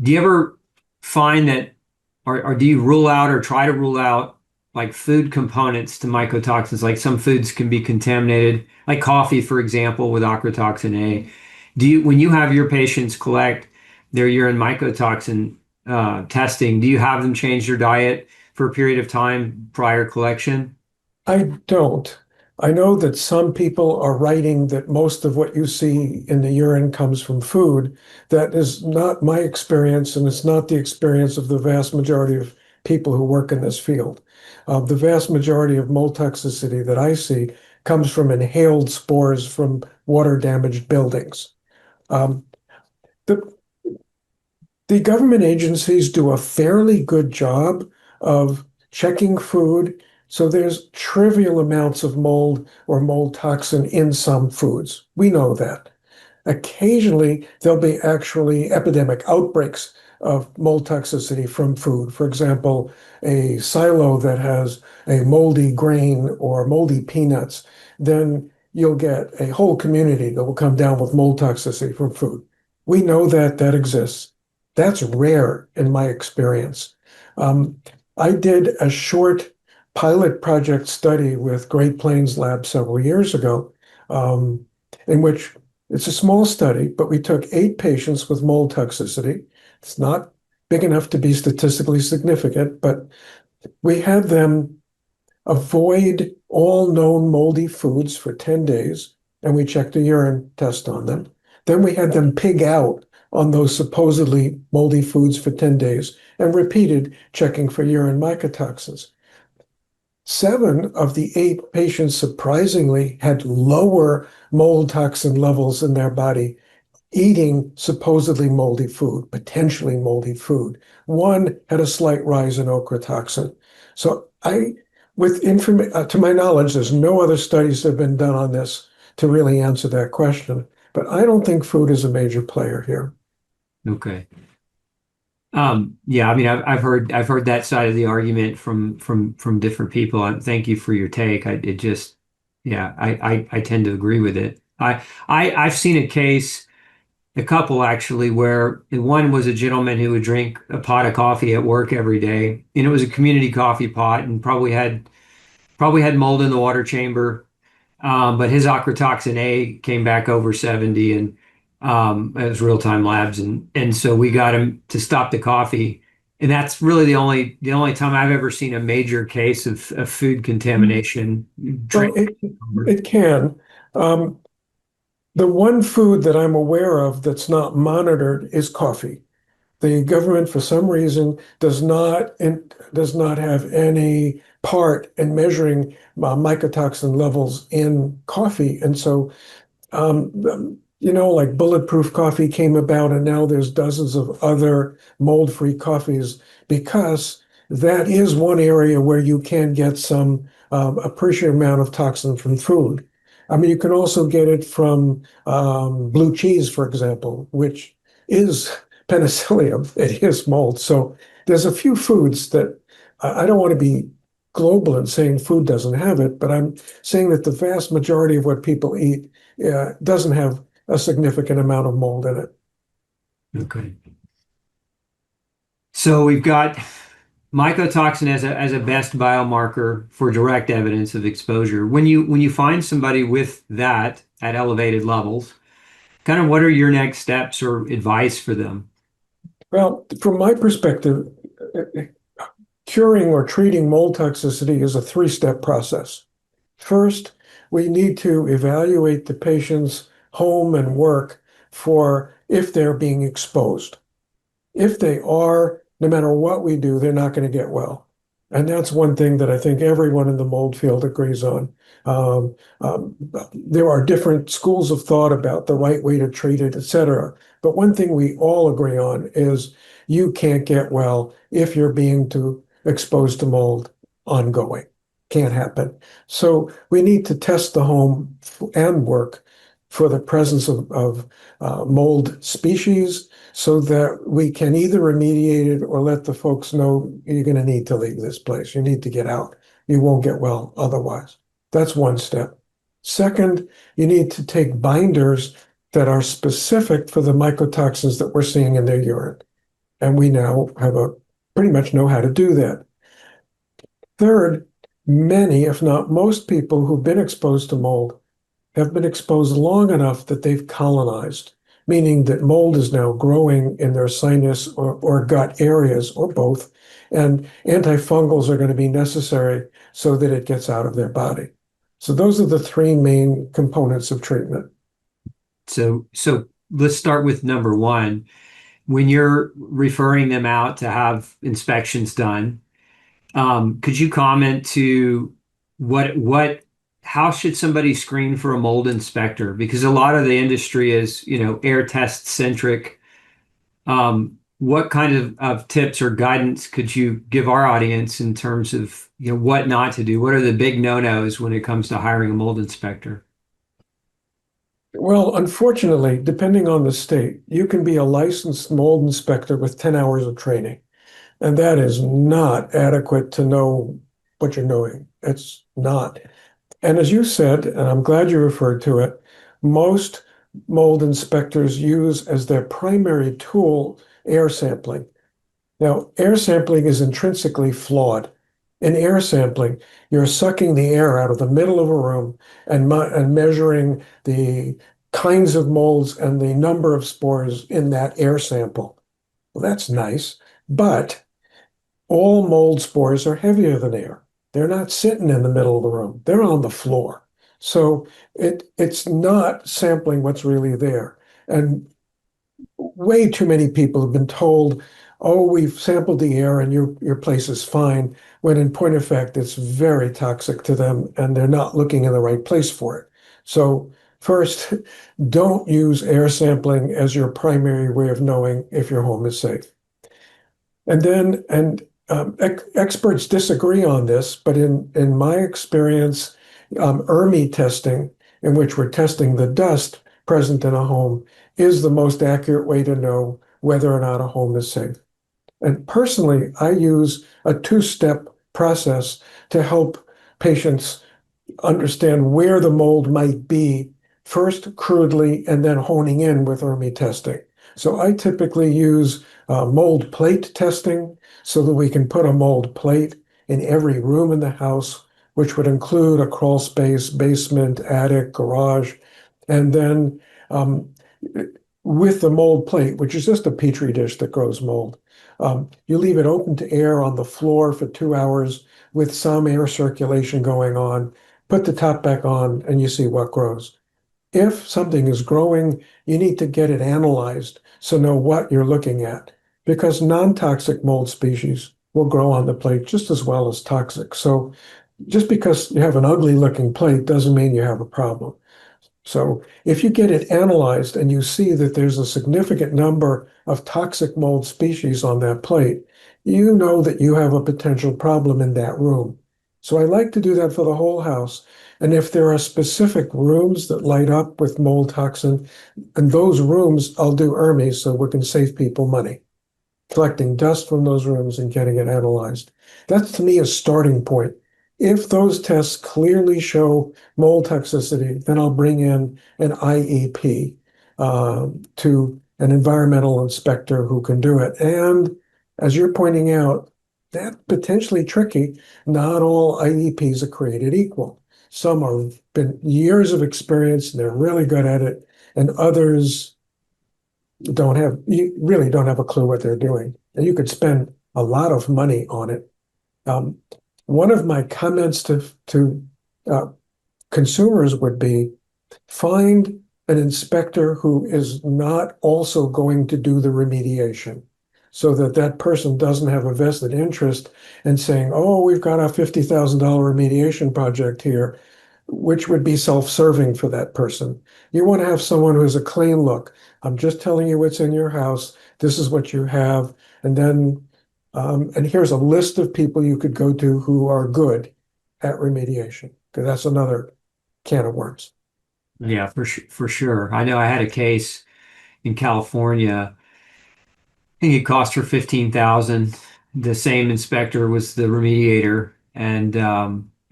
Do you ever find that, or do you rule out or try to rule out like food components to mycotoxins? Like some foods can be contaminated, like coffee, for example, with ochratoxin A. When you have your patients collect their urine mycotoxin testing, do you have them change their diet for a period of time prior collection? I don't. I know that some people are writing that most of what you see in the urine comes from food. That is not my experience, and it's not the experience of the vast majority of people who work in this field. The vast majority of mold toxicity that I see comes from inhaled spores from water-damaged buildings. Um, the, the government agencies do a fairly good job of checking food. So there's trivial amounts of mold or mold toxin in some foods. We know that. Occasionally, there'll be actually epidemic outbreaks of mold toxicity from food. For example, a silo that has a moldy grain or moldy peanuts, then you'll get a whole community that will come down with mold toxicity from food. We know that that exists. That's rare in my experience. Um, I did a short pilot project study with Great Plains Lab several years ago, in which it's a small study, but we took 8 patients with mold toxicity. It's not big enough to be statistically significant, but we had them avoid all known moldy foods for 10 days, and we checked a urine test on them. Then we had them pig out on those supposedly moldy foods for 10 days and repeated checking for urine mycotoxins. 7 of the 8 patients surprisingly had lower mold toxin levels in their body eating supposedly moldy food, potentially moldy food. One had a slight rise in ochratoxin. So to my knowledge, there's no other studies that have been done on this to really answer that question. But I don't think food is a major player here. Okay. Yeah, I mean, I've heard that side of the argument from different people. Thank you for your take. Yeah, I tend to agree with it. I've seen a case, a couple actually, where one was a gentleman who would drink a pot of coffee at work every day, and it was a community coffee pot, and probably had mold in the water chamber. But his ochratoxin A came back over 70, and it was real-time labs, and so we got him to stop the coffee. And that's really the only time I've ever seen a major case of food contamination. Well, it can. Um, the one food that I'm aware of that's not monitored is coffee. The government, for some reason, does not have any part in measuring mycotoxin levels in coffee, and so like bulletproof coffee came about, and now there's dozens of other mold-free coffees because that is one area where you can get some appreciable amount of toxin from food. I mean, you can also get it from blue cheese, for example, which is penicillium. It is mold. So there's a few foods that I don't want to be global in saying food doesn't have it, but I'm saying that the vast majority of what people eat doesn't have a significant amount of mold in it. Okay. So we've got mycotoxin as a best biomarker for direct evidence of exposure. When you find somebody with that at elevated levels, kind of what are your next steps or advice for them? Well, from my perspective, curing or treating mold toxicity is a 3-step process. First, we need to evaluate the patient's home and work for if they're being exposed. If they are, no matter what we do, they're not going to get well. And that's one thing that I think everyone in the mold field agrees on. Um, um, there are different schools of thought about the right way to treat it, et cetera. But one thing we all agree on is you can't get well if you're being exposed to mold ongoing. Can't happen. So we need to test the home and work for the presence of mold species so that we can either remediate it or let the folks know you're going to need to leave this place. You need to get out. You won't get well otherwise. That's one step. Second, you need to take binders that are specific for the mycotoxins that we're seeing in their urine. And we now have a pretty much know how to do that. Third, many, if not most people who've been exposed to mold have been exposed long enough that they've colonized, meaning that mold is now growing in their sinus or gut areas or both, and antifungals are going to be necessary so that it gets out of their body. So those are the three main components of treatment. So let's start with number one. When you're referring them out to have inspections done, could you comment to what how should somebody screen for a mold inspector? Because a lot of the industry is, air test centric. What kind of tips or guidance could you give our audience in terms of, what not to do? What are the big no-nos when it comes to hiring a mold inspector? Well, unfortunately, depending on the state, you can be a licensed mold inspector with 10 hours of training. And that is not adequate to know what you're doing. It's not. And as you said, and I'm glad you referred to it, most mold inspectors use as their primary tool air sampling. Now, air sampling is intrinsically flawed. In air sampling, you're sucking the air out of the middle of a room and measuring the kinds of molds and the number of spores in that air sample. Well, that's nice, but all mold spores are heavier than air. They're not sitting in the middle of the room. They're on the floor. So it's not sampling what's really there. And way too many people have been told, oh, we've sampled the air and your place is fine, when in point of fact, it's very toxic to them and they're not looking in the right place for it. So first, don't use air sampling as your primary way of knowing if your home is safe. And then, experts disagree on this, but in my experience, ERMI testing, in which we're testing the dust present in a home, is the most accurate way to know whether or not a home is safe. And personally, I use a two-step process to help patients understand where the mold might be, first crudely and then honing in with ERMI testing. So I typically use mold plate testing so that we can put a mold plate in every room in the house, which would include a crawl space, basement, attic, garage, and then with the mold plate, which is just a petri dish that grows mold, you leave it open to air on the floor for 2 hours with some air circulation going on, put the top back on, and you see what grows. If something is growing, you need to get it analyzed so know what you're looking at, because non-toxic mold species will grow on the plate just as well as toxic. So just because you have an ugly looking plate doesn't mean you have a problem. So if you get it analyzed and you see that there's a significant number of toxic mold species on that plate, you know that you have a potential problem in that room. So I like to do that for the whole house. And if there are specific rooms that light up with mold toxin, in those rooms, I'll do ERMI so we can save people money, collecting dust from those rooms and getting it analyzed. That's to me a starting point. If those tests clearly show mold toxicity, then I'll bring in an IEP to an environmental inspector who can do it. And as you're pointing out, that's potentially tricky. Not all IEPs are created equal. Some have been years of experience and they're really good at it, and others you really don't have a clue what they're doing. And you could spend a lot of money on it. Um, one of my comments to uh, consumers would be find an inspector who is not also going to do the remediation so that that person doesn't have a vested interest in saying, oh, we've got a $50,000 remediation project here, which would be self-serving for that person. You want to have someone who has a clean look. I'm just telling you what's in your house. This is what you have. And then, and here's a list of people you could go to who are good at remediation, because that's another can of worms. Yeah, for sure. I know I had a case in California. I think it cost her 15,000. The same inspector was the remediator, and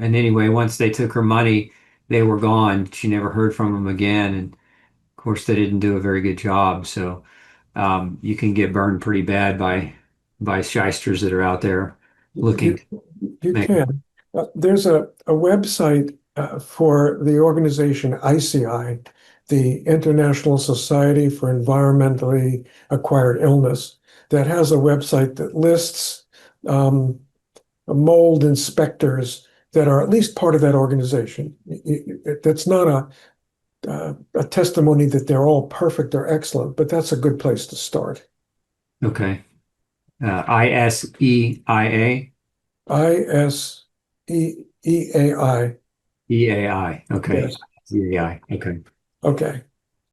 anyway, once they took her money, they were gone. She never heard from them again, and of course, they didn't do a very good job. So, you can get burned pretty bad by shysters that are out there looking You, to you make. can. There's a website for the organization ICI, the International Society for Environmentally Acquired Illness, that has a website that lists um, mold inspectors that are at least part of that organization. That's not a testimony that they're all perfect or excellent, but that's a good place to start. Okay. ISEIA, ISEEAI. EAI. Okay. Yes. EAI. Okay. Okay.